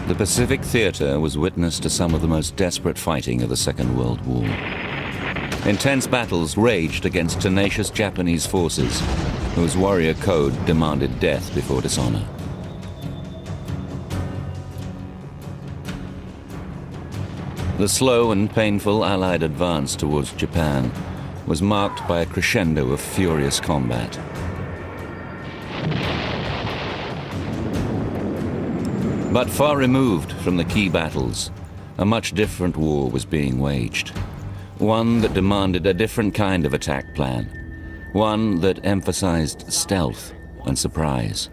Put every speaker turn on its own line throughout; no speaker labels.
The Pacific Theater was witness to some of the most desperate fighting of the Second World War. Intense battles raged against tenacious Japanese forces, whose warrior code demanded death before dishonor. The slow and painful Allied advance towards Japan was marked by a crescendo of furious combat. But far removed from the key battles, a much different war was being waged. One that demanded a different kind of attack plan. One that emphasized stealth and surprise.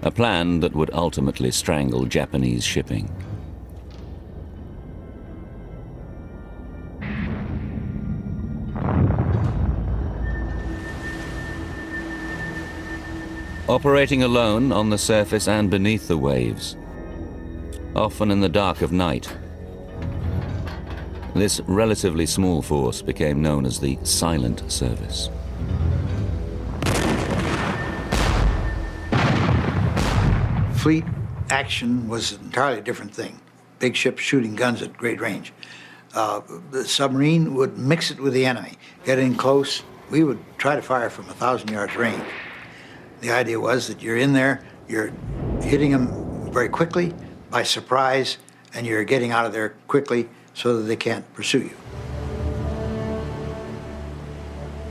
A plan that would ultimately strangle Japanese shipping. Operating alone on the surface and beneath the waves, often in the dark of night, this relatively small force became known as the Silent Service.
Fleet action was an entirely different thing. Big ships shooting guns at great range. The submarine would mix it with the enemy, get in close. We would try to fire from 1,000 yards range. The idea was that you're in there, you're hitting them very quickly, by surprise, and you're getting out of there quickly so that they can't pursue you.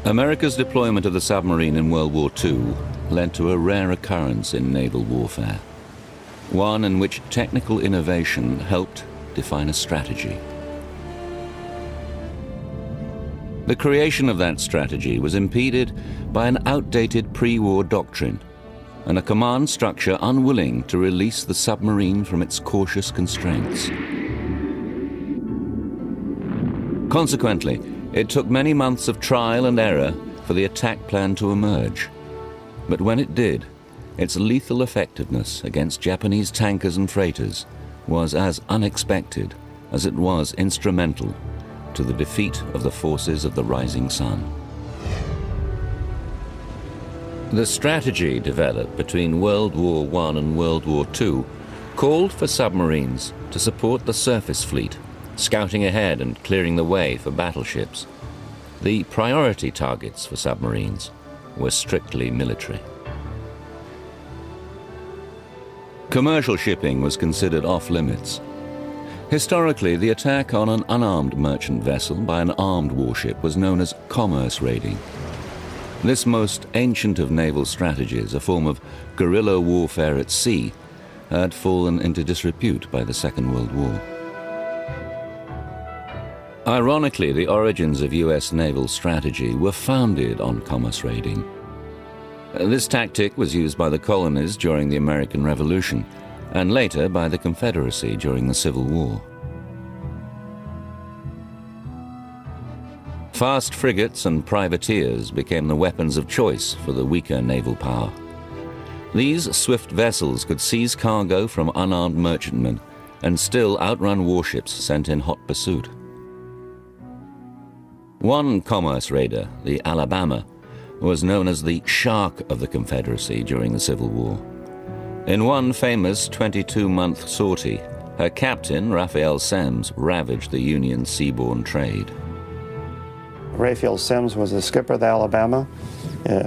America's deployment of the submarine in World War II led to a rare occurrence in naval warfare. One in which technical innovation helped define a strategy. The creation of that strategy was impeded by an outdated pre-war doctrine and a command structure unwilling to release the submarine from its cautious constraints. Consequently, it took many months of trial and error for the attack plan to emerge. But when it did, its lethal effectiveness against Japanese tankers and freighters was as unexpected as it was instrumental to the defeat of the forces of the rising sun. The strategy developed between World War I and World War II called for submarines to support the surface fleet, scouting ahead and clearing the way for battleships. The priority targets for submarines were strictly military. Commercial shipping was considered off-limits. Historically, the attack on an unarmed merchant vessel by an armed warship was known as commerce raiding. This most ancient of naval strategies, a form of guerrilla warfare at sea, had fallen into disrepute by the Second World War. Ironically, the origins of US naval strategy were founded on commerce raiding. This tactic was used by the colonies during the American Revolution, and later by the Confederacy during the Civil War. Fast frigates and privateers became the weapons of choice for the weaker naval power. These swift vessels could seize cargo from unarmed merchantmen and still outrun warships sent in hot pursuit. One commerce raider, the Alabama, was known as the Shark of the Confederacy during the Civil War. In one famous 22-month sortie, her captain, Raphael Semmes, ravaged the Union seaborne trade.
Raphael Semmes was the skipper of the Alabama.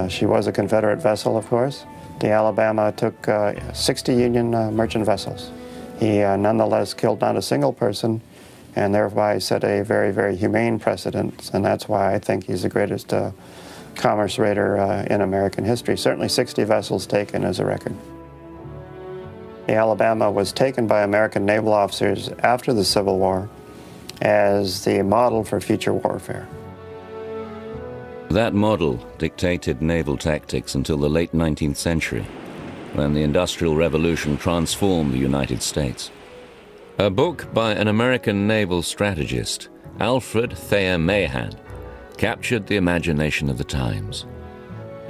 She was a Confederate vessel, of course. The Alabama took 60 Union merchant vessels. He nonetheless killed not a single person, and thereby set a very, very humane precedent, and that's why I think he's the greatest commerce raider in American history. Certainly 60 vessels taken as a record. The Alabama was taken by American naval officers after the Civil War as the model for future warfare.
That model dictated naval tactics until the late 19th century, when the Industrial Revolution transformed the United States. A book by an American naval strategist, Alfred Thayer Mahan, captured the imagination of the times.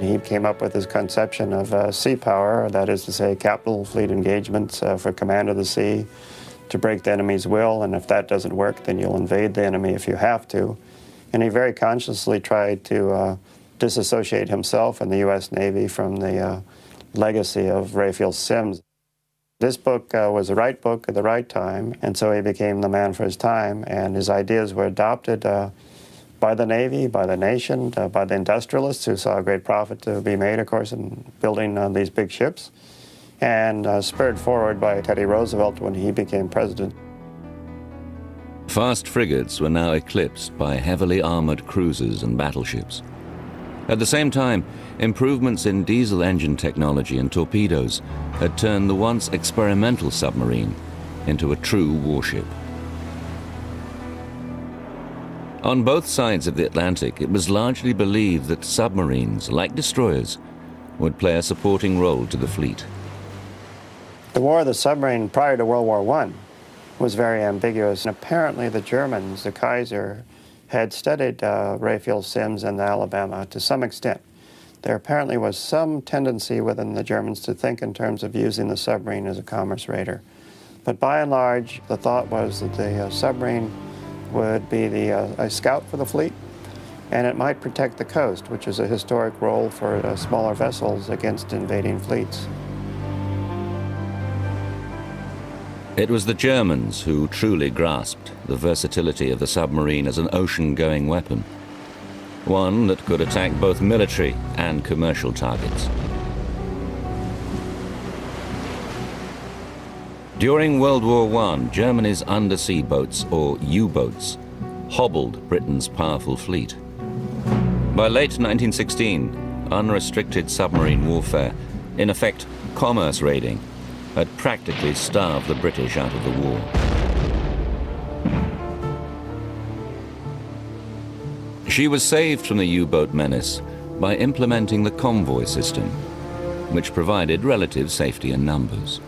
He came up with his conception of sea power, that is to say capital fleet engagements for command of the sea to break the enemy's will, and if that doesn't work, then you'll invade the enemy if you have to. And he very consciously tried to disassociate himself and the U.S. Navy from the legacy of Raphael Semmes. This book was the right book at the right time, and so he became the man for his time, and his ideas were adopted by the Navy, by the nation, by the industrialists who saw a great profit to be made, of course, in building these big ships, and spurred forward by Teddy Roosevelt when he became president.
Fast frigates were now eclipsed by heavily armored cruisers and battleships. At the same time, improvements in diesel engine technology and torpedoes had turned the once experimental submarine into a true warship. On both sides of the Atlantic, it was largely believed that submarines, like destroyers, would play a supporting role to the fleet.
The war of the submarine prior to World War I was very ambiguous, and apparently the Germans, the Kaiser, had studied Raphael Sims and the Alabama to some extent. There apparently was some tendency within the Germans to think in terms of using the submarine as a commerce raider. But by and large, the thought was that the submarine would be a scout for the fleet, and it might protect the coast, which is a historic role for smaller vessels against invading fleets.
It was the Germans who truly grasped the versatility of the submarine as an ocean-going weapon, one that could attack both military and commercial targets. During World War I, Germany's undersea boats, or U-boats, hobbled Britain's powerful fleet. By late 1916, unrestricted submarine warfare, in effect commerce raiding, had practically starved the British out of the war. She was saved from the U-boat menace by implementing the convoy system, which provided relative safety in numbers.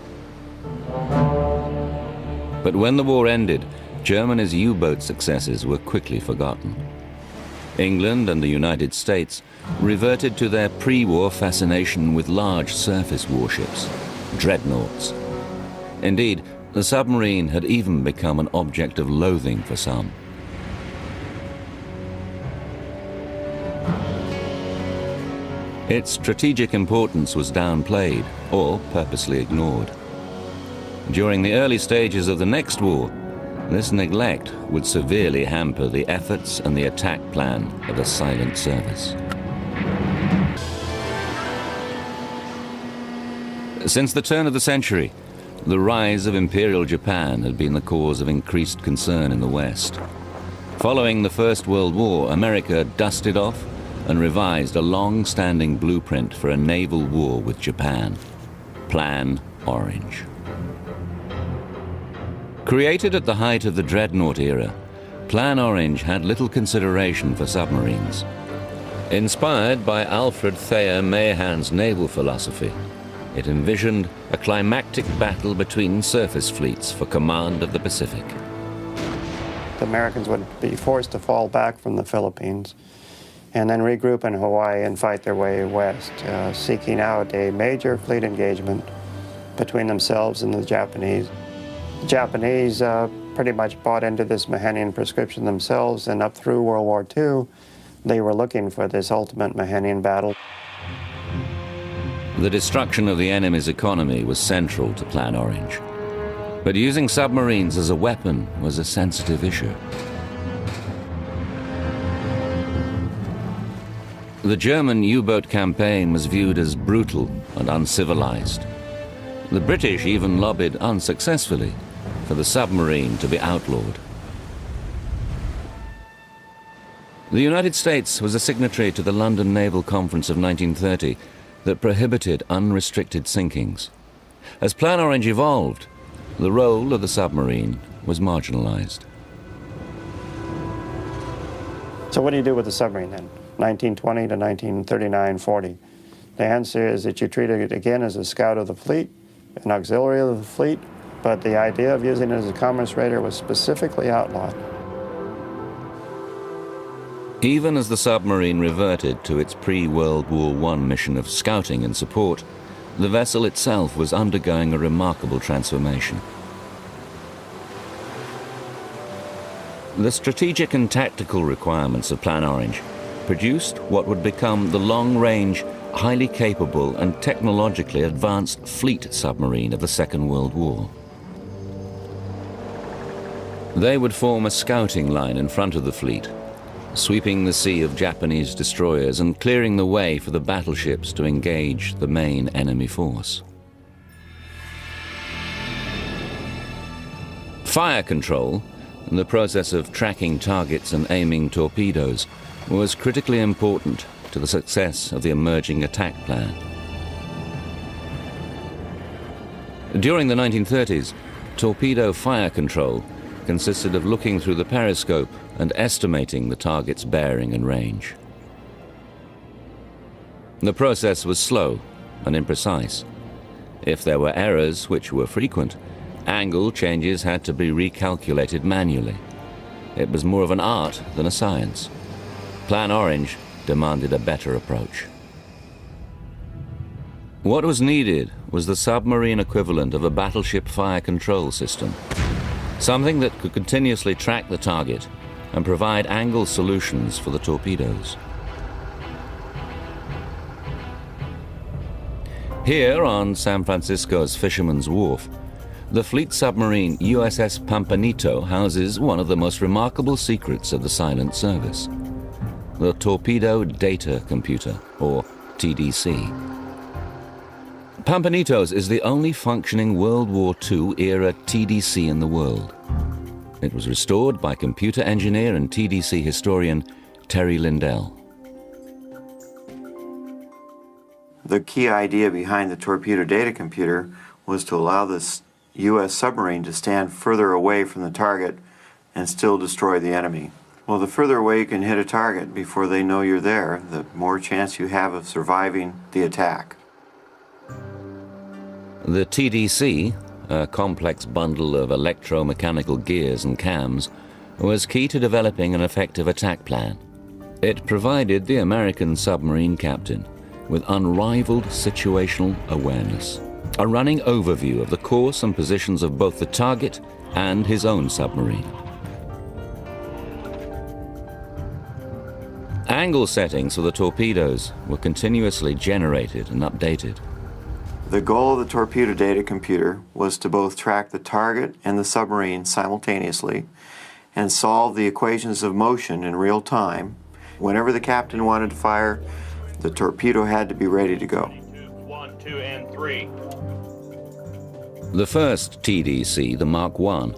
But when the war ended, Germany's U-boat successes were quickly forgotten. England and the United States reverted to their pre-war fascination with large surface warships, dreadnoughts. Indeed, the submarine had even become an object of loathing for some. Its strategic importance was downplayed or purposely ignored. During the early stages of the next war, this neglect would severely hamper the efforts and the attack plan of the silent service. Since the turn of the century, the rise of Imperial Japan had been the cause of increased concern in the West. Following the First World War, America dusted off and revised a long-standing blueprint for a naval war with Japan, Plan Orange. Created at the height of the dreadnought era, Plan Orange had little consideration for submarines. Inspired by Alfred Thayer Mahan's naval philosophy, it envisioned a climactic battle between surface fleets for command of the Pacific.
The Americans would be forced to fall back from the Philippines and then regroup in Hawaii and fight their way west, seeking out a major fleet engagement between themselves and the Japanese. The Japanese pretty much bought into this Mahanian prescription themselves, and up through World War II, they were looking for this ultimate Mahanian battle.
The destruction of the enemy's economy was central to Plan Orange. But using submarines as a weapon was a sensitive issue. The German U-boat campaign was viewed as brutal and uncivilized. The British even lobbied unsuccessfully for the submarine to be outlawed. The United States was a signatory to the London Naval Conference of 1930 that prohibited unrestricted sinkings. As Plan Orange evolved, the role of the submarine was marginalized.
So what do you do with the submarine then, 1920 to 1939-40? The answer is that you treat it again as a scout of the fleet, an auxiliary of the fleet, but the idea of using it as a commerce raider was specifically outlawed.
Even as the submarine reverted to its pre-World War I mission of scouting and support, the vessel itself was undergoing a remarkable transformation. The strategic and tactical requirements of Plan Orange produced what would become the long-range, highly capable and technologically advanced fleet submarine of the Second World War. They would form a scouting line in front of the fleet, sweeping the sea of Japanese destroyers and clearing the way for the battleships to engage the main enemy force. Fire control, the process of tracking targets and aiming torpedoes, was critically important to the success of the emerging attack plan. During the 1930s, torpedo fire control consisted of looking through the periscope and estimating the target's bearing and range. The process was slow and imprecise. If there were errors, which were frequent, angle changes had to be recalculated manually. It was more of an art than a science. Plan Orange demanded a better approach. What was needed was the submarine equivalent of a battleship fire control system, something that could continuously track the target and provide angle solutions for the torpedoes. Here on San Francisco's Fisherman's Wharf, the fleet submarine USS Pampanito houses one of the most remarkable secrets of the silent service: the Torpedo Data Computer, or TDC. Pampanitos is the only functioning World War II-era TDC in the world. It was restored by computer engineer and TDC historian Terry Lindell.
The key idea behind the torpedo data computer was to allow this U.S. submarine to stand further away from the target and still destroy the enemy. Well, the further away you can hit a target before they know you're there, the more chance you have of surviving the attack.
The TDC, a complex bundle of electromechanical gears and cams, was key to developing an effective attack plan. It provided the American submarine captain with unrivaled situational awareness, a running overview of the course and positions of both the target and his own submarine. Angle settings for the torpedoes were continuously generated and updated.
The goal of the torpedo data computer was to both track the target and the submarine simultaneously and solve the equations of motion in real time. Whenever the captain wanted to fire, the torpedo had to be ready to go.
1, 2, and 3.
The first TDC, the Mark I,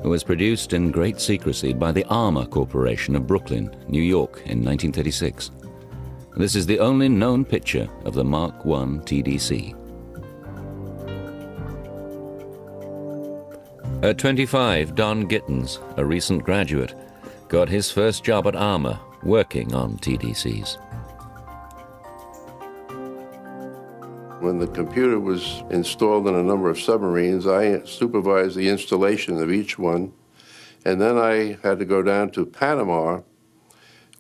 was produced in great secrecy by the Armour Corporation of Brooklyn, New York in 1936. This is the only known picture of the Mark I TDC. At 25, Don Gittins, a recent graduate, got his first job at Armour, working on TDCs.
When the computer was installed in a number of submarines, I supervised the installation of each one. And then I had to go down to Panama,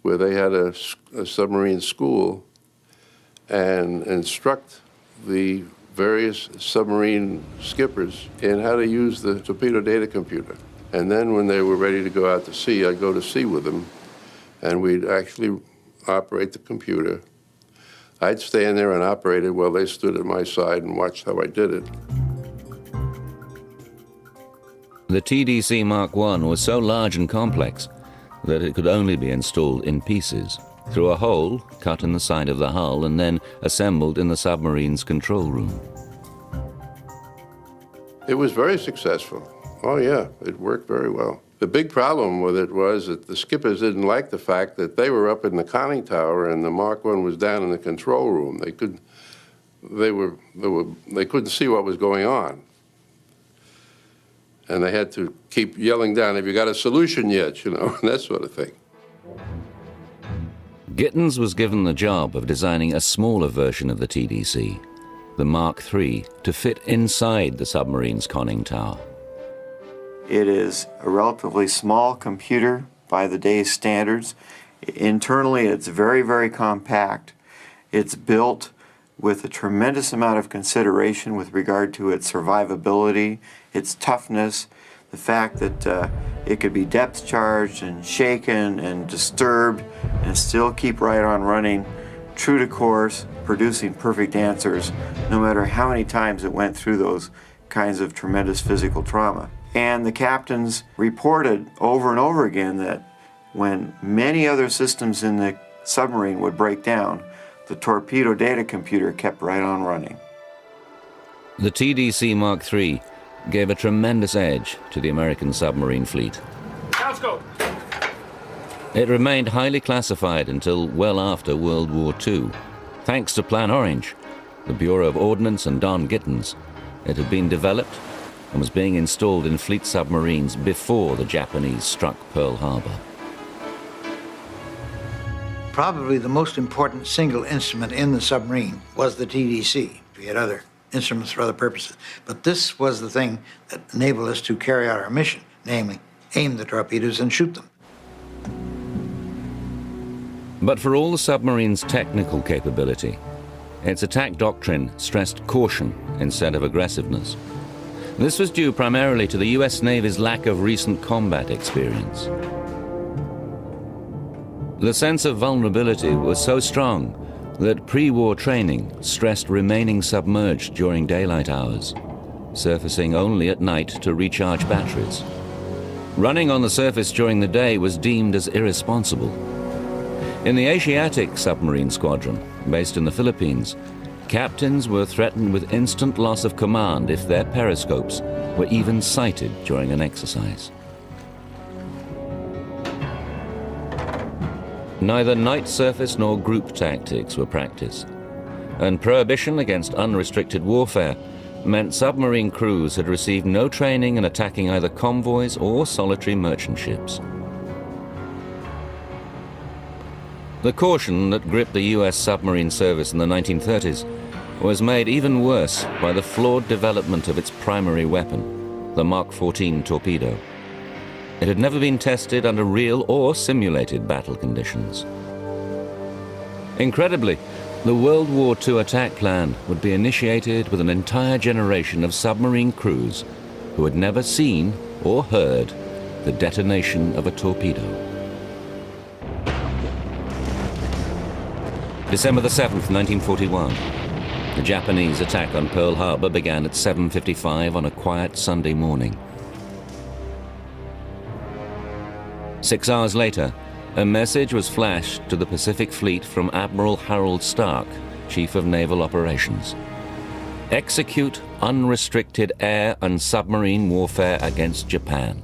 where they had a submarine school, and instruct the various submarine skippers in how to use the torpedo data computer. And then when they were ready to go out to sea, I'd go to sea with them, and we'd actually operate the computer. I'd stand there and operate it while they stood at my side and watched how I did it.
The TDC Mark I was so large and complex that it could only be installed in pieces, through a hole cut in the side of the hull and then assembled in the submarine's control room.
It was very successful. Oh yeah, it worked very well. The big problem with it was that the skippers didn't like the fact that they were up in the conning tower and the Mark I was down in the control room. They couldn't see what was going on. And they had to keep yelling down, "Have you got a solution yet?" You know, that sort of thing.
Gittins was given the job of designing a smaller version of the TDC, the Mark III, to fit inside the submarine's conning tower.
It is a relatively small computer by the day's standards. Internally, it's very, very compact. It's built with a tremendous amount of consideration with regard to its survivability, its toughness, the fact that it could be depth charged and shaken and disturbed and still keep right on running, true to course. producing perfect answers, no matter how many times it went through those kinds of tremendous physical trauma. And the captains reported over and over again that when many other systems in the submarine would break down, the torpedo data computer kept right on running.
The TDC Mark III gave a tremendous edge to the American submarine fleet.
Downscope.
It remained highly classified until well after World War II. Thanks to Plan Orange, the Bureau of Ordnance and Don Gittins, it had been developed and was being installed in fleet submarines before the Japanese struck Pearl Harbor.
Probably the most important single instrument in the submarine was the TDC. We had other instruments for other purposes, but this was the thing that enabled us to carry out our mission, namely, aim the torpedoes and shoot them.
But for all the submarine's technical capability, its attack doctrine stressed caution instead of aggressiveness. This was due primarily to the US Navy's lack of recent combat experience. The sense of vulnerability was so strong that pre-war training stressed remaining submerged during daylight hours, surfacing only at night to recharge batteries. Running on the surface during the day was deemed as irresponsible. In the Asiatic Submarine Squadron, based in the Philippines, captains were threatened with instant loss of command if their periscopes were even sighted during an exercise. Neither night surface nor group tactics were practiced, and prohibition against unrestricted warfare meant submarine crews had received no training in attacking either convoys or solitary merchant ships. The caution that gripped the US submarine service in the 1930s was made even worse by the flawed development of its primary weapon, the Mark 14 torpedo. It had never been tested under real or simulated battle conditions. Incredibly, the World War II attack plan would be initiated with an entire generation of submarine crews who had never seen or heard the detonation of a torpedo. December the 7th, 1941. The Japanese attack on Pearl Harbor began at 7:55 on a quiet Sunday morning. 6 hours later, a message was flashed to the Pacific Fleet from Admiral Harold Stark, Chief of Naval Operations. Execute unrestricted air and submarine warfare against Japan.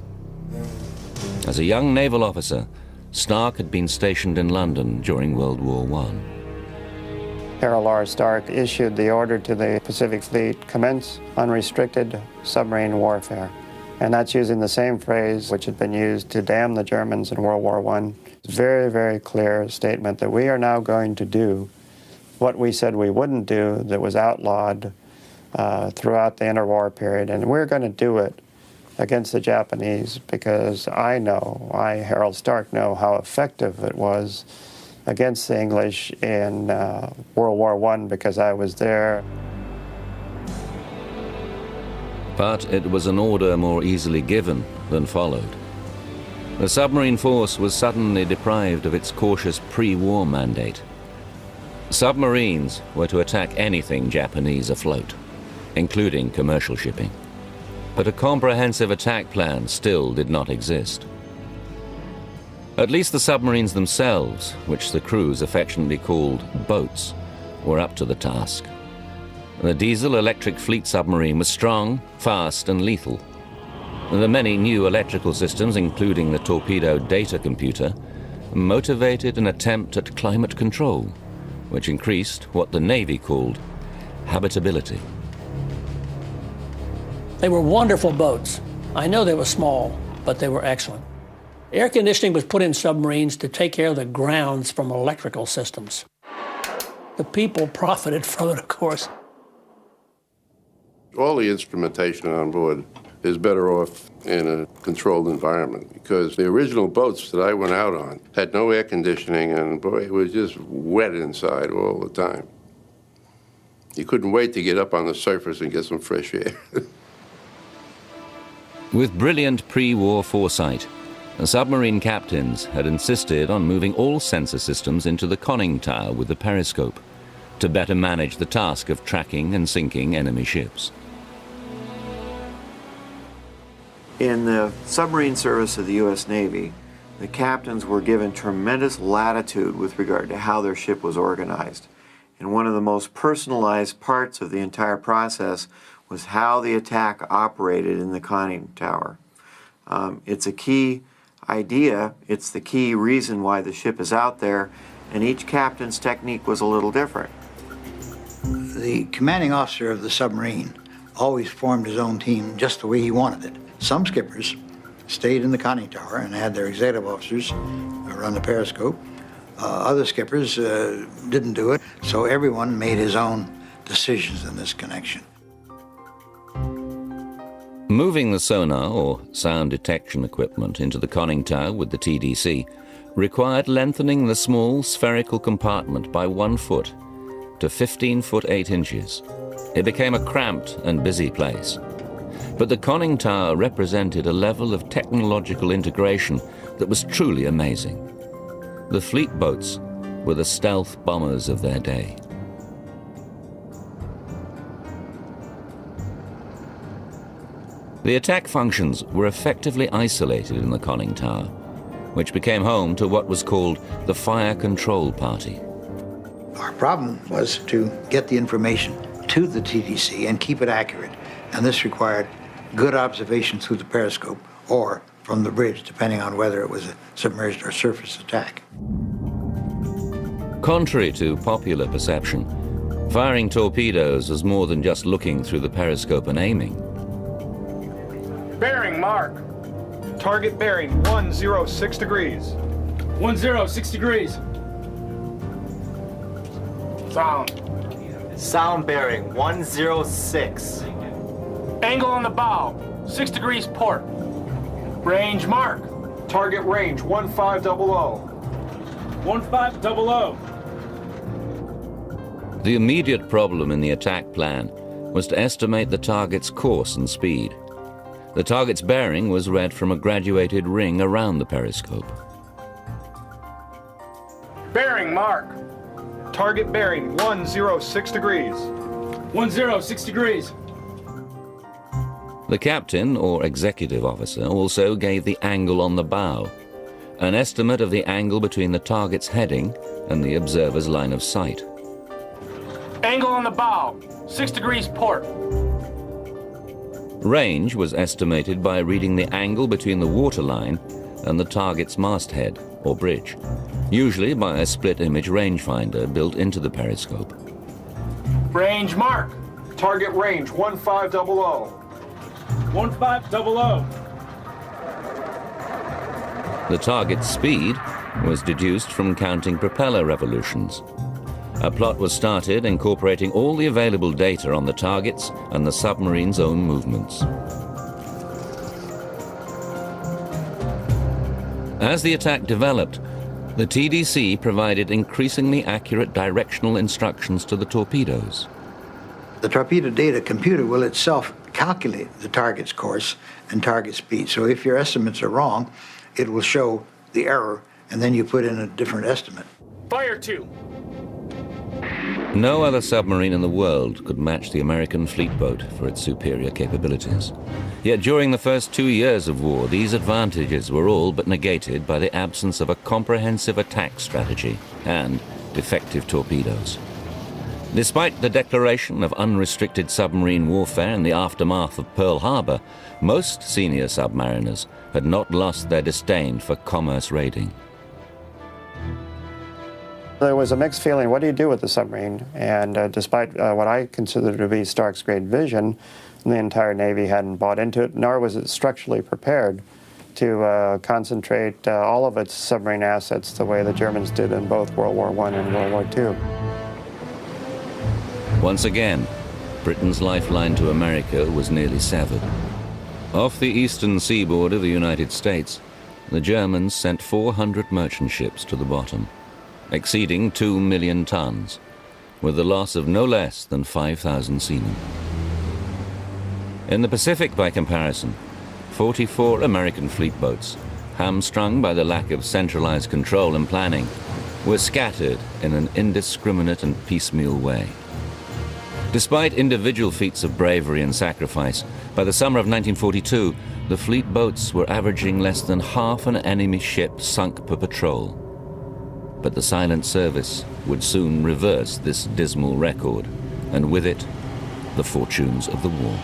As a young naval officer, Stark had been stationed in London during World War I.
Harold R. Stark issued the order to the Pacific Fleet, commence unrestricted submarine warfare. And that's using the same phrase which had been used to damn the Germans in World War I. It's a very, very clear statement that we are now going to do what we said we wouldn't do that was outlawed throughout the interwar period. And we're going to do it against the Japanese because I, Harold Stark, know how effective it was against the English in World War I because I was there.
But it was an order more easily given than followed. The submarine force was suddenly deprived of its cautious pre-war mandate. Submarines were to attack anything Japanese afloat, including commercial shipping. But a comprehensive attack plan still did not exist. At least the submarines themselves, which the crews affectionately called boats, were up to the task. The diesel-electric fleet submarine was strong, fast, and lethal. The many new electrical systems, including the torpedo data computer, motivated an attempt at climate control, which increased what the Navy called habitability.
They were wonderful boats. I know they were small, but they were excellent. Air conditioning was put in submarines to take care of the grounds from electrical systems. The people profited from it, of course.
All the instrumentation on board is better off in a controlled environment because the original boats that I went out on had no air conditioning and, boy, it was just wet inside all the time. You couldn't wait to get up on the surface and get some fresh air.
With brilliant pre-war foresight, the submarine captains had insisted on moving all sensor systems into the conning tower with the periscope to better manage the task of tracking and sinking enemy ships.
In the submarine service of the U.S. Navy, the captains were given tremendous latitude with regard to how their ship was organized. And one of the most personalized parts of the entire process was how the attack operated in the conning tower. It's a key idea, it's the key reason why the ship is out there, and each captain's technique was a little different.
The commanding officer of the submarine always formed his own team just the way he wanted it. Some skippers stayed in the conning tower and had their executive officers run the periscope. Other skippers didn't do it, so everyone made his own decisions in this connection.
Moving the sonar, or sound detection equipment, into the conning tower with the TDC required lengthening the small spherical compartment by 1 foot to 15 foot 8 inches. It became a cramped and busy place. But the conning tower represented a level of technological integration that was truly amazing. The fleet boats were the stealth bombers of their day. The attack functions were effectively isolated in the conning tower, which became home to what was called the Fire Control Party.
Our problem was to get the information to the TDC and keep it accurate, and this required good observation through the periscope or from the bridge, depending on whether it was a submerged or surface attack.
Contrary to popular perception, firing torpedoes was more than just looking through the periscope and aiming.
Bearing, mark. Target bearing 106 degrees.
106 degrees.
Sound.
Sound bearing 106.
Angle on the bow, 6 degrees port. Range mark.
Target range 1500.
1500.
The immediate problem in the attack plan was to estimate the target's course and speed. The target's bearing was read from a graduated ring around the periscope.
Bearing, mark. Target bearing 106 degrees.
106 degrees.
The captain, or executive officer, also gave the angle on the bow, an estimate of the angle between the target's heading and the observer's line of sight.
Angle on the bow, 6 degrees port.
Range was estimated by reading the angle between the waterline and the target's masthead, or bridge, usually by a split-image rangefinder built into the periscope.
Range mark.
Target range 1500.
1500.
The target's speed was deduced from counting propeller revolutions. A plot was started incorporating all the available data on the targets and the submarine's own movements. As the attack developed, the TDC provided increasingly accurate directional instructions to the torpedoes.
The torpedo data computer will itself calculate the target's course and target speed. So if your estimates are wrong, it will show the error, and then you put in a different estimate.
Fire 2.
No other submarine in the world could match the American fleet boat for its superior capabilities. Yet during the first 2 years of war, these advantages were all but negated by the absence of a comprehensive attack strategy and effective torpedoes. Despite the declaration of unrestricted submarine warfare in the aftermath of Pearl Harbor, most senior submariners had not lost their disdain for commerce raiding.
There was a mixed feeling, what do you do with the submarine? And despite what I consider to be Stark's great vision, the entire Navy hadn't bought into it, nor was it structurally prepared to concentrate all of its submarine assets the way the Germans did in both World War I and World War II.
Once again, Britain's lifeline to America was nearly severed. Off the eastern seaboard of the United States, the Germans sent 400 merchant ships to the bottom, exceeding 2 million tons, with the loss of no less than 5,000 seamen. In the Pacific, by comparison, 44 American fleet boats, hamstrung by the lack of centralized control and planning, were scattered in an indiscriminate and piecemeal way. Despite individual feats of bravery and sacrifice, by the summer of 1942, the fleet boats were averaging less than half an enemy ship sunk per patrol. But the silent service would soon reverse this dismal record, and with it, the fortunes of the war.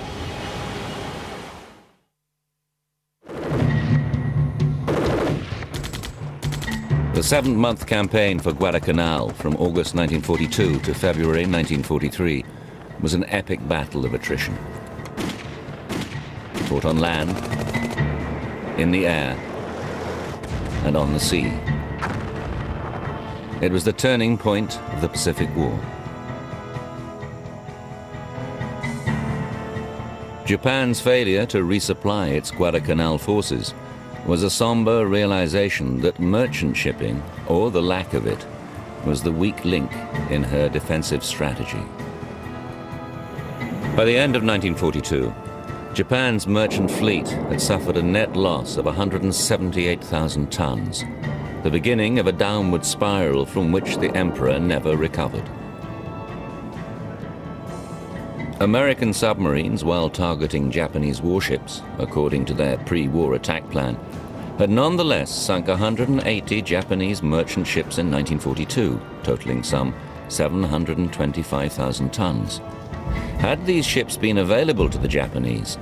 The 7-month campaign for Guadalcanal from August 1942 to February 1943 was an epic battle of attrition. Fought on land, in the air, and on the sea. It was the turning point of the Pacific War. Japan's failure to resupply its Guadalcanal forces was a somber realization that merchant shipping, or the lack of it, was the weak link in her defensive strategy. By the end of 1942, Japan's merchant fleet had suffered a net loss of 178,000 tons, the beginning of a downward spiral from which the emperor never recovered. American submarines, while targeting Japanese warships, according to their pre-war attack plan, had nonetheless sunk 180 Japanese merchant ships in 1942, totaling some 725,000 tons. Had these ships been available to the Japanese,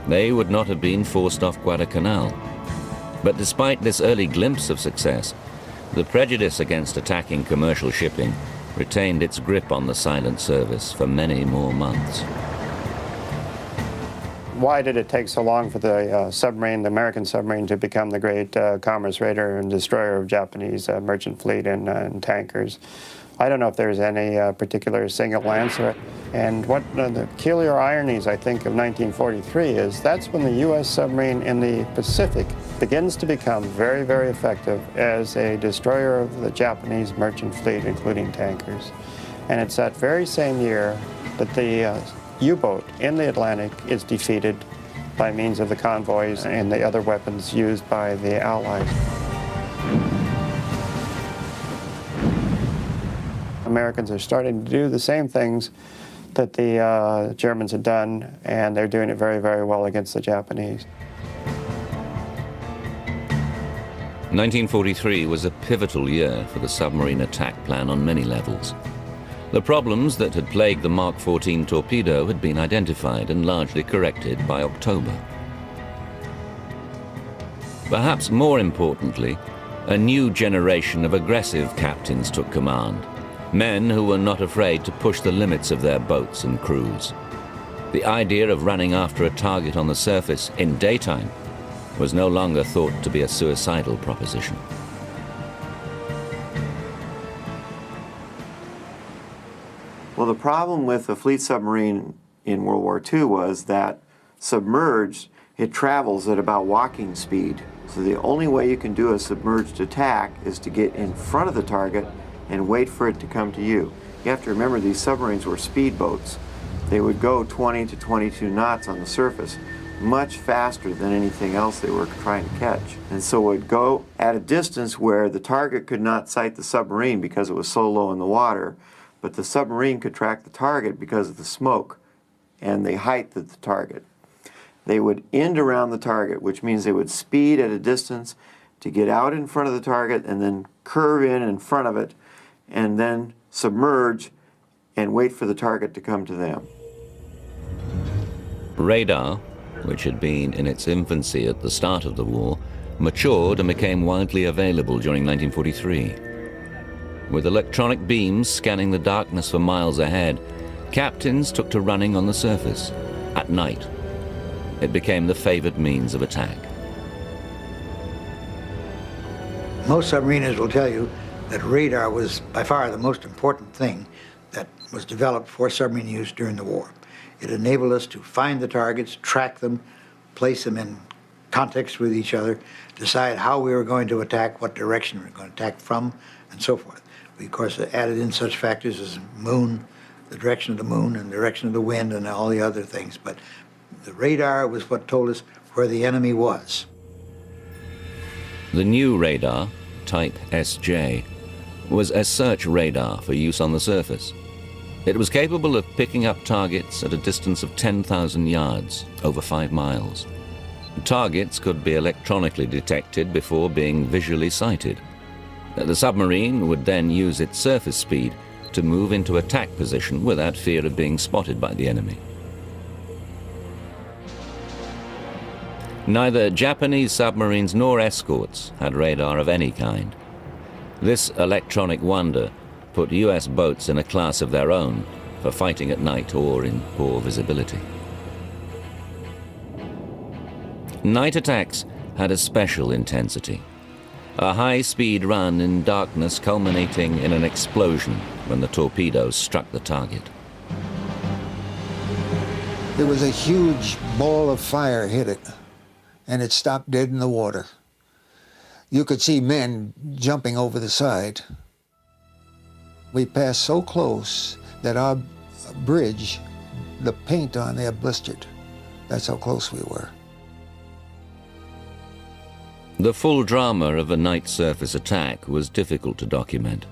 they would not have been forced off Guadalcanal. But despite this early glimpse of success, the prejudice against attacking commercial shipping retained its grip on the silent service for many more months.
Why did it take so long for the submarine, the American submarine, to become the great commerce raider and destroyer of Japanese merchant fleet and tankers? I don't know if there's any particular single answer. And what the peculiar ironies, I think, of 1943 is that's when the U.S. submarine in the Pacific begins to become very, very effective as a destroyer of the Japanese merchant fleet, including tankers. And it's that very same year that the U-boat in the Atlantic is defeated by means of the convoys and the other weapons used by the Allies. Americans are starting to do the same things that the Germans had done, and they're doing it very, very well against the Japanese.
1943 was a pivotal year for the submarine attack plan on many levels. The problems that had plagued the Mark 14 torpedo had been identified and largely corrected by October. Perhaps more importantly, a new generation of aggressive captains took command, men who were not afraid to push the limits of their boats and crews. The idea of running after a target on the surface in daytime was no longer thought to be a suicidal proposition.
Well, the problem with the fleet submarine in World War II was that submerged, it travels at about walking speed. So the only way you can do a submerged attack is to get in front of the target and wait for it to come to you. You have to remember these submarines were speedboats. They would go 20 to 22 knots on the surface, much faster than anything else they were trying to catch. And so it would go at a distance where the target could not sight the submarine because it was so low in the water, but the submarine could track the target because of the smoke and the height of the target. They would end around the target, which means they would speed at a distance to get out in front of the target and then curve in front of it and then submerge and wait for the target to come to them.
Radar, which had been in its infancy at the start of the war, matured and became widely available during 1943. With electronic beams scanning the darkness for miles ahead, captains took to running on the surface at night. It became the favored means of attack.
Most submariners will tell you that radar was by far the most important thing that was developed for submarine use during the war. It enabled us to find the targets, track them, place them in context with each other, decide how we were going to attack, what direction we were going to attack from, and so forth. We, of course, added in such factors as moon, the direction of the moon, and the direction of the wind, and all the other things. But the radar was what told us where the enemy was.
The new radar, type SJ, was a search radar for use on the surface. It was capable of picking up targets at a distance of 10,000 yards, over 5 miles. Targets could be electronically detected before being visually sighted. The submarine would then use its surface speed to move into attack position without fear of being spotted by the enemy. Neither Japanese submarines nor escorts had radar of any kind. This electronic wonder put US boats in a class of their own for fighting at night or in poor visibility. Night attacks had a special intensity. A high-speed run in darkness culminating in an explosion when the torpedoes struck the target.
There was a huge ball of fire hit it, and it stopped dead in the water. You could see men jumping over the side. We passed so close that our bridge, the paint on there blistered. That's how close we were.
The full drama of a night surface attack was difficult to document.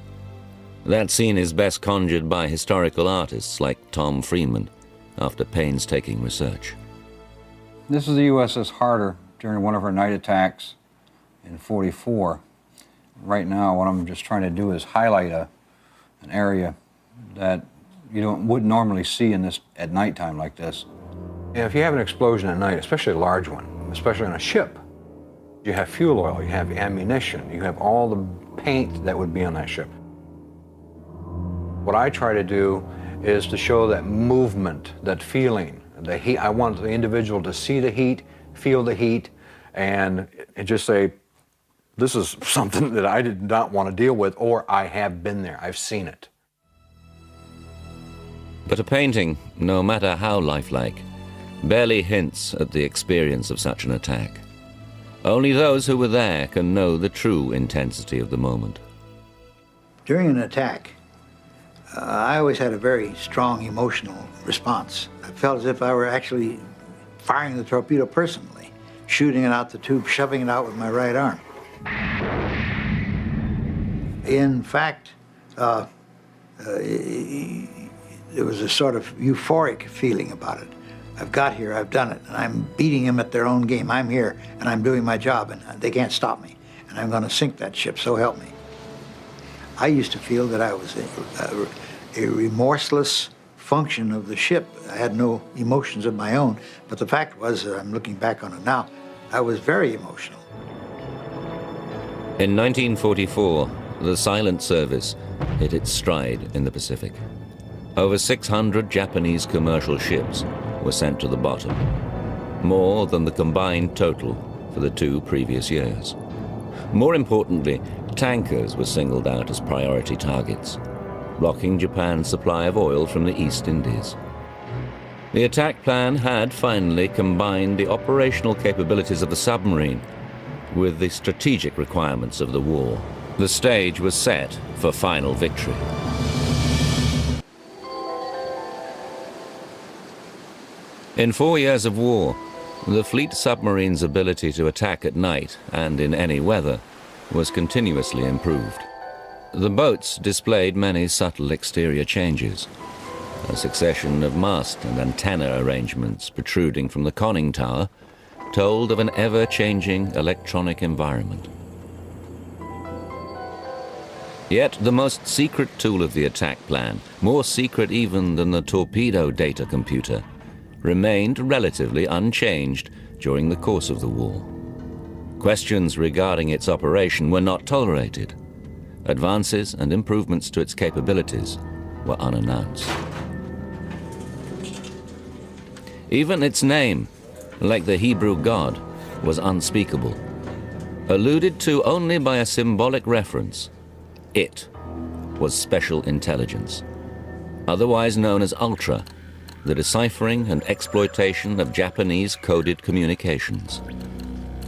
That scene is best conjured by historical artists like Tom Freeman after painstaking research.
This is the USS Harder during one of her night attacks in '44. Right now, what I'm just trying to do is highlight an area that you wouldn't normally see in this at nighttime like this.
If you have an explosion at night, especially a large one, especially on a ship, you have fuel oil, you have ammunition, you have all the paint that would be on that ship. What I try to do is to show that movement, that feeling, the heat. I want the individual to see the heat, feel the heat, and just say, this is something that I did not want to deal with, or I have been there, I've seen it.
But a painting, no matter how lifelike, barely hints at the experience of such an attack. Only those who were there can know the true intensity of the moment.
During an attack, I always had a very strong emotional response. I felt as if I were actually firing the torpedo personally, shooting it out the tube, shoving it out with my right arm. In fact, there was a sort of euphoric feeling about it. I've got here, I've done it, and I'm beating them at their own game. I'm here, and I'm doing my job, and they can't stop me. And I'm going to sink that ship, so help me. I used to feel that I was a remorseless function of the ship. I had no emotions of my own, but the fact was, I'm looking back on it now, I was very emotional.
In 1944, the silent service hit its stride in the Pacific. Over 600 Japanese commercial ships were sent to the bottom, more than the combined total for the 2 previous years. More importantly, tankers were singled out as priority targets, blocking Japan's supply of oil from the East Indies. The attack plan had finally combined the operational capabilities of the submarine with the strategic requirements of the war. The stage was set for final victory. In 4 years of war, the fleet submarine's ability to attack at night and in any weather was continuously improved. The boats displayed many subtle exterior changes. A succession of mast and antenna arrangements protruding from the conning tower told of an ever-changing electronic environment. Yet the most secret tool of the attack plan, more secret even than the torpedo data computer, remained relatively unchanged during the course of the war. Questions regarding its operation were not tolerated. Advances and improvements to its capabilities were unannounced. Even its name, like the Hebrew God, was unspeakable. Alluded to only by a symbolic reference, it was Special Intelligence, otherwise known as Ultra, the deciphering and exploitation of Japanese coded communications.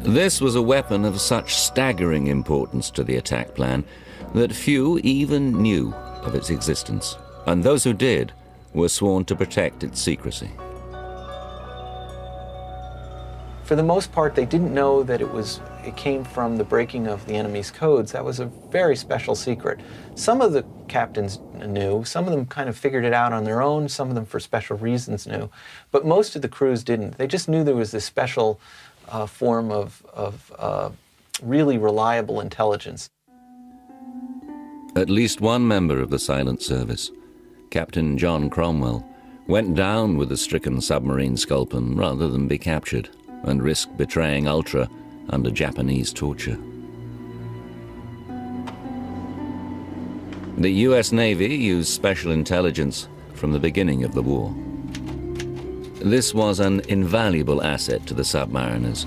This was a weapon of such staggering importance to the attack plan that few even knew of its existence, and those who did were sworn to protect its secrecy.
For the most part, they didn't know that it came from the breaking of the enemy's codes. That was a very special secret. Some of the captains knew, some of them kind of figured it out on their own, some of them for special reasons knew, but most of the crews didn't. They just knew there was this special form of really reliable intelligence.
At least one member of the silent service, Captain John Cromwell, went down with the stricken submarine Sculpin rather than be captured and risk betraying Ultra under Japanese torture. The US Navy used special intelligence from the beginning of the war. This was an invaluable asset to the submariners.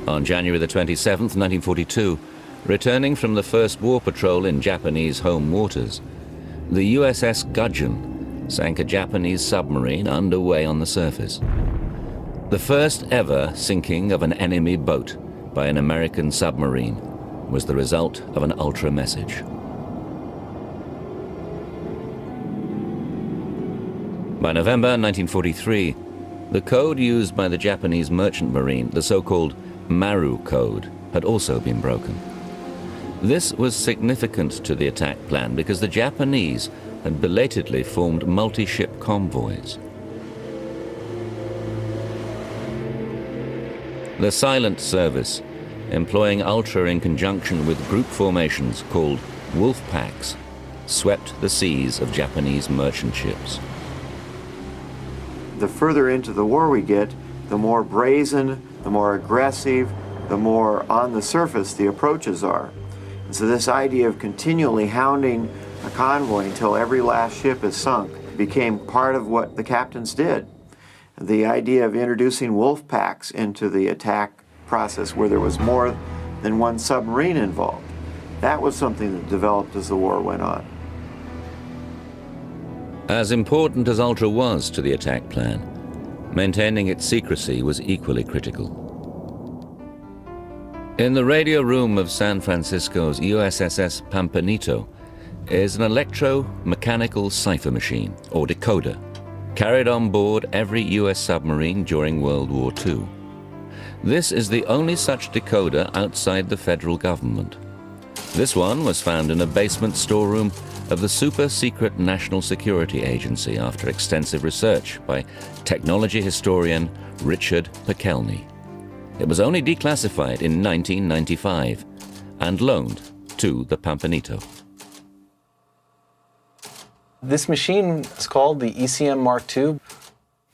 On January the 27th, 1942, returning from the first war patrol in Japanese home waters, the USS Gudgeon sank a Japanese submarine underway on the surface. The first ever sinking of an enemy boat by an American submarine was the result of an Ultra message. By November 1943, the code used by the Japanese merchant marine, the so-called Maru Code, had also been broken. This was significant to the attack plan because the Japanese had belatedly formed multi-ship convoys. The silent service, employing Ultra in conjunction with group formations called wolf packs, swept the seas of Japanese merchant ships.
The further into the war we get, the more brazen, the more aggressive, the more on the surface the approaches are. And so this idea of continually hounding a convoy until every last ship is sunk became part of what the captains did. The idea of introducing wolf packs into the attack process where there was more than one submarine involved, that was something that developed as the war went on.
As important as Ultra was to the attack plan, maintaining its secrecy was equally critical. In the radio room of San Francisco's USS Pampanito is an electro-mechanical cipher machine, or decoder, carried on board every US submarine during World War II. This is the only such decoder outside the federal government. This one was found in a basement storeroom of the super-secret National Security Agency after extensive research by technology historian Richard Pekelny. It was only declassified in 1995 and loaned to the Pampanito.
This machine is called the ECM Mark II.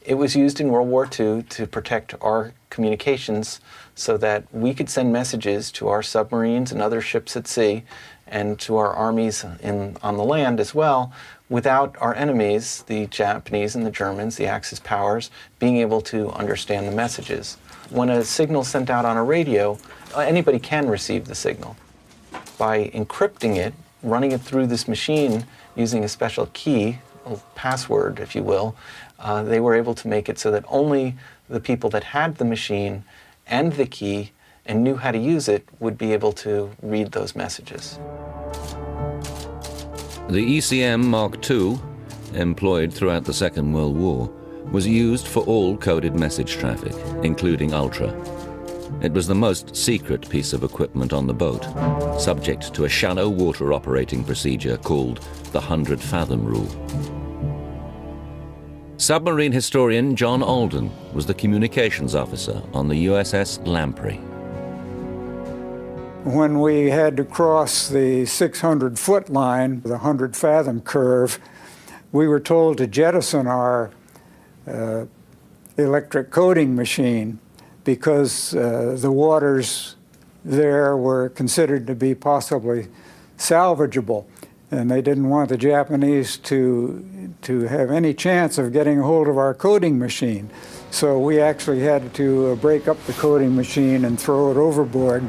It was used in World War II to protect our communications so that we could send messages to our submarines and other ships at sea and to our armies on the land as well without our enemies, the Japanese and the Germans, the Axis powers, being able to understand the messages. When a signal is sent out on a radio, anybody can receive the signal. By encrypting it, running it through this machine using a special key, a password if you will, they were able to make it so that only the people that had the machine and the key and knew how to use it would be able to read those messages.
The ECM Mark II, employed throughout the Second World War, was used for all coded message traffic, including Ultra. It was the most secret piece of equipment on the boat, subject to a shallow water operating procedure called the 100-fathom rule. Submarine historian John Alden was the communications officer on the USS Lamprey.
When we had to cross the 600-foot line, the 100-fathom curve, we were told to jettison our electric coding machine because the waters there were considered to be possibly salvageable, and they didn't want the Japanese to have any chance of getting a hold of our coding machine. So we actually had to break up the coding machine and throw it overboard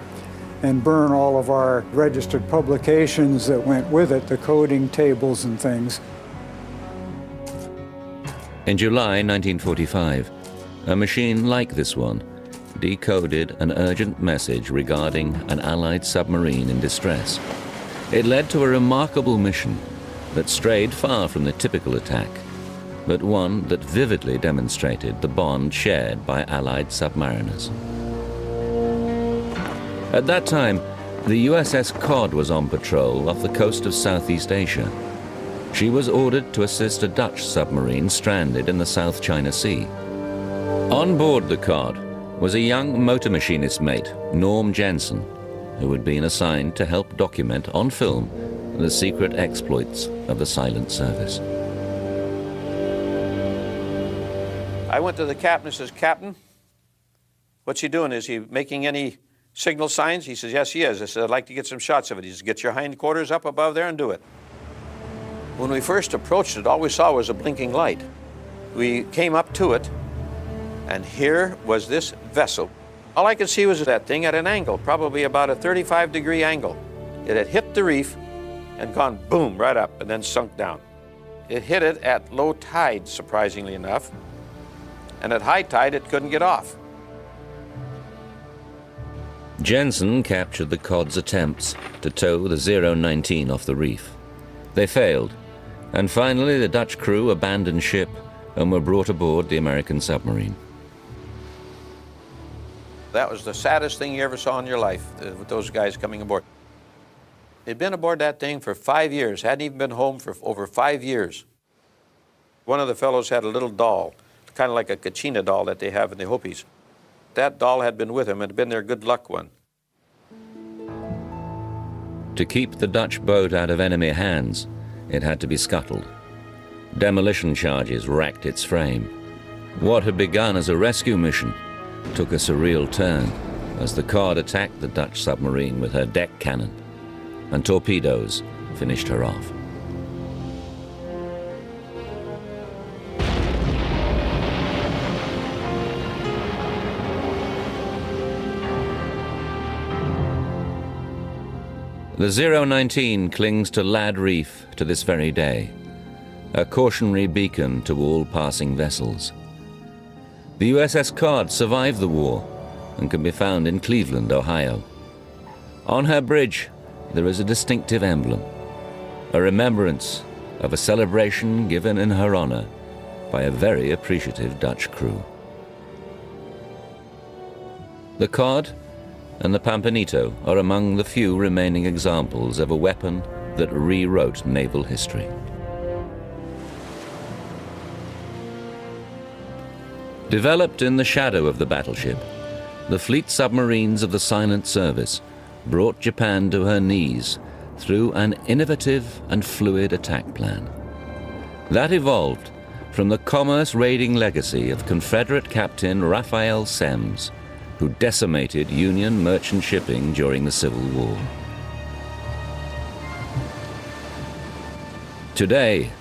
and burn all of our registered publications that went with it, the coding tables and things.
In July 1945, a machine like this one decoded an urgent message regarding an Allied submarine in distress. It led to a remarkable mission that strayed far from the typical attack. but one that vividly demonstrated the bond shared by Allied submariners. At that time, the USS Cod was on patrol off the coast of Southeast Asia. She was ordered to assist a Dutch submarine stranded in the South China Sea. On board the Cod was a young motor machinist mate, Norm Jensen, who had been assigned to help document on film the secret exploits of the silent service.
I went to the captain and says, "Captain, what's he doing? Is he making any signal signs?" He says, "Yes, he is." I said, "I'd like to get some shots of it." He says, "Get your hindquarters up above there and do it." When we first approached it, all we saw was a blinking light. We came up to it, and here was this vessel. All I could see was that thing at an angle, probably about a 35-degree angle. It had hit the reef and gone boom right up and then sunk down. It hit it at low tide, surprisingly enough, and at high tide it couldn't get off.
Jensen captured the Cod's attempts to tow the 019 off the reef. They failed, and finally the Dutch crew abandoned ship and were brought aboard the American submarine.
That was the saddest thing you ever saw in your life, with those guys coming aboard. They'd been aboard that thing for 5 years, hadn't even been home for over 5 years. One of the fellows had a little doll, kind of like a Kachina doll that they have in the Hopis. That doll had been with him and had been their good luck one.
To keep the Dutch boat out of enemy hands, it had to be scuttled. Demolition charges racked its frame. What had begun as a rescue mission took a surreal turn as the Cod attacked the Dutch submarine with her deck cannon, and torpedoes finished her off. The 019 clings to Ladd Reef to this very day, a cautionary beacon to all passing vessels. The USS Cod survived the war and can be found in Cleveland, Ohio. On her bridge, there is a distinctive emblem, a remembrance of a celebration given in her honor by a very appreciative Dutch crew. The Cod and the Pampanito are among the few remaining examples of a weapon that rewrote naval history. Developed in the shadow of the battleship, the fleet submarines of the silent service brought Japan to her knees through an innovative and fluid attack plan. That evolved from the commerce raiding legacy of Confederate Captain Raphael Semmes, who decimated Union merchant shipping during the Civil War. Today,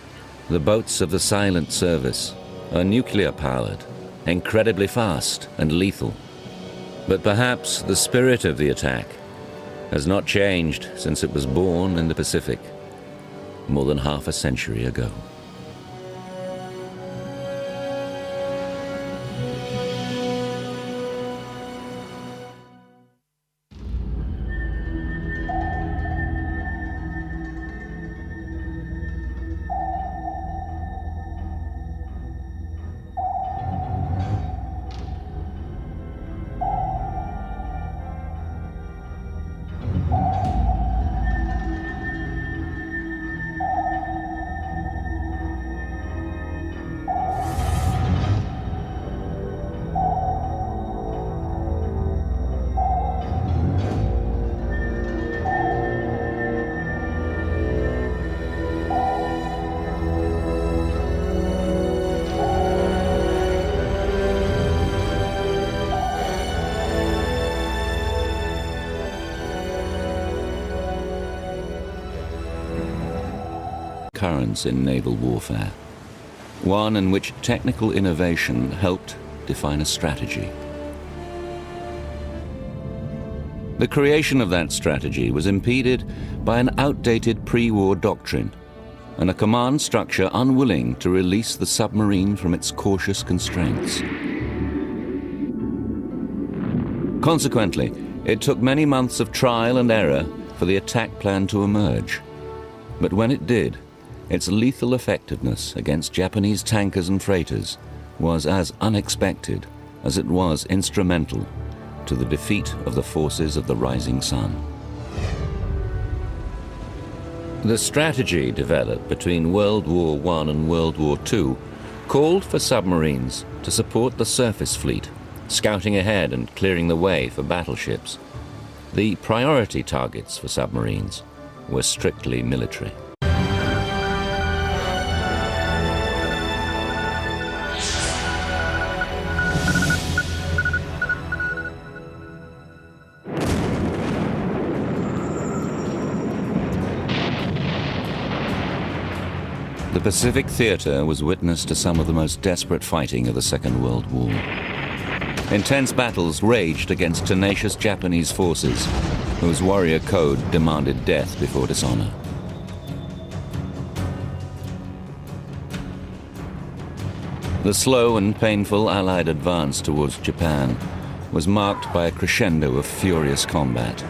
the boats of the silent service are nuclear-powered, incredibly fast and lethal. But perhaps the spirit of the attack has not changed since it was born in the Pacific more than half a century ago. Currents in naval warfare, one in which technical innovation helped define a strategy. The creation of that strategy was impeded by an outdated pre-war doctrine and a command structure unwilling to release the submarine from its cautious constraints. Consequently, it took many months of trial and error for the attack plan to emerge. But when it did, its lethal effectiveness against Japanese tankers and freighters was as unexpected as it was instrumental to the defeat of the forces of the rising sun. The strategy developed between World War I and World War II called for submarines to support the surface fleet, scouting ahead and clearing the way for battleships. The priority targets for submarines were strictly military. The Pacific Theater was witness to some of the most desperate fighting of the Second World War. Intense battles raged against tenacious Japanese forces, whose warrior code demanded death before dishonor. The slow and painful Allied advance towards Japan was marked by a crescendo of furious combat.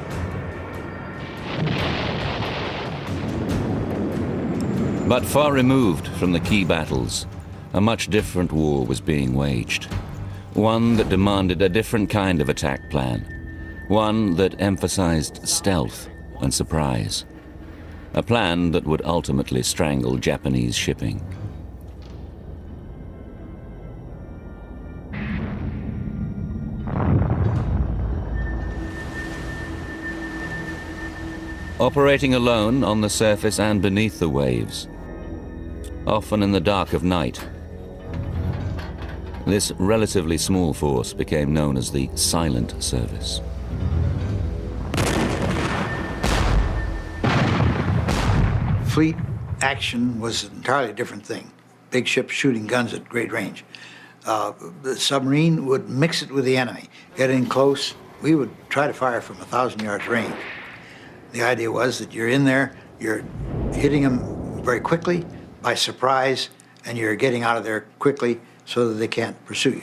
But far removed from the key battles, a much different war was being waged. One that demanded a different kind of attack plan. One that emphasized stealth and surprise. A plan that would ultimately strangle Japanese shipping. Operating alone on the surface and beneath the waves, often in the dark of night, this relatively small force became known as the Silent Service.
Fleet action was an entirely different thing. Big ships shooting guns at great range. The submarine would mix it with the enemy, get in close. We would try to fire from 1,000 yards range. The idea was that you're in there, you're hitting them very quickly, by surprise, and you're getting out of there quickly so that they can't pursue you.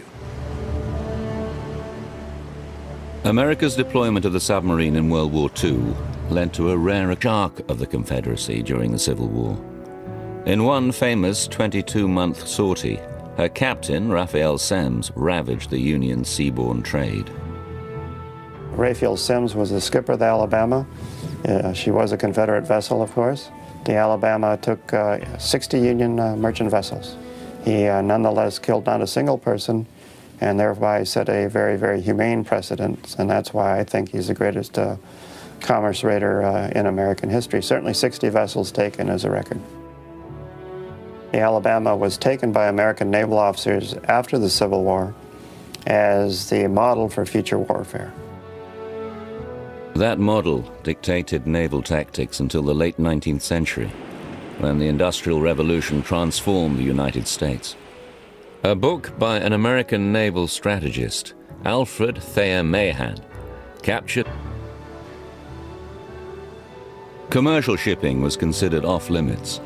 America's deployment of the submarine in World War II led to a rare shock of the Confederacy during the Civil War. In one famous 22-month sortie, her captain, Raphael Semmes, ravaged the Union seaborne trade.
Raphael Semmes was the skipper of the Alabama. She was a Confederate vessel, of course. The Alabama took 60 Union merchant vessels. He nonetheless killed not a single person, and thereby set a very, very humane precedent, and that's why I think he's the greatest commerce raider in American history. Certainly 60 vessels taken as a record. The Alabama was taken by American naval officers after the Civil War as the model for future warfare.
That model dictated naval tactics until the late 19th century, when the Industrial Revolution transformed the United States. A book by an American naval strategist, Alfred Thayer Mahan, captured. Commercial shipping was considered off-limits.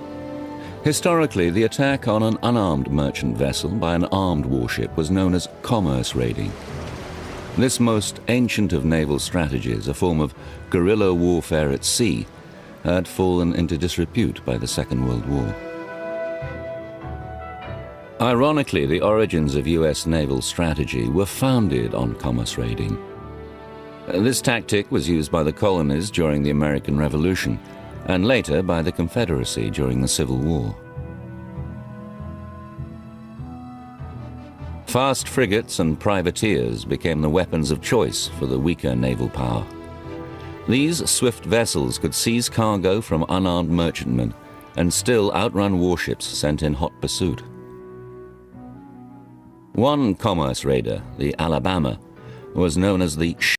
Historically, the attack on an unarmed merchant vessel by an armed warship was known as commerce raiding. This most ancient of naval strategies, a form of guerrilla warfare at sea, had fallen into disrepute by the Second World War. Ironically, the origins of US naval strategy were founded on commerce raiding. This tactic was used by the colonies during the American Revolution, and later by the Confederacy during the Civil War. Fast frigates and privateers became the weapons of choice for the weaker naval power. These swift vessels could seize cargo from unarmed merchantmen and still outrun warships sent in hot pursuit. One commerce raider, the Alabama, was known as the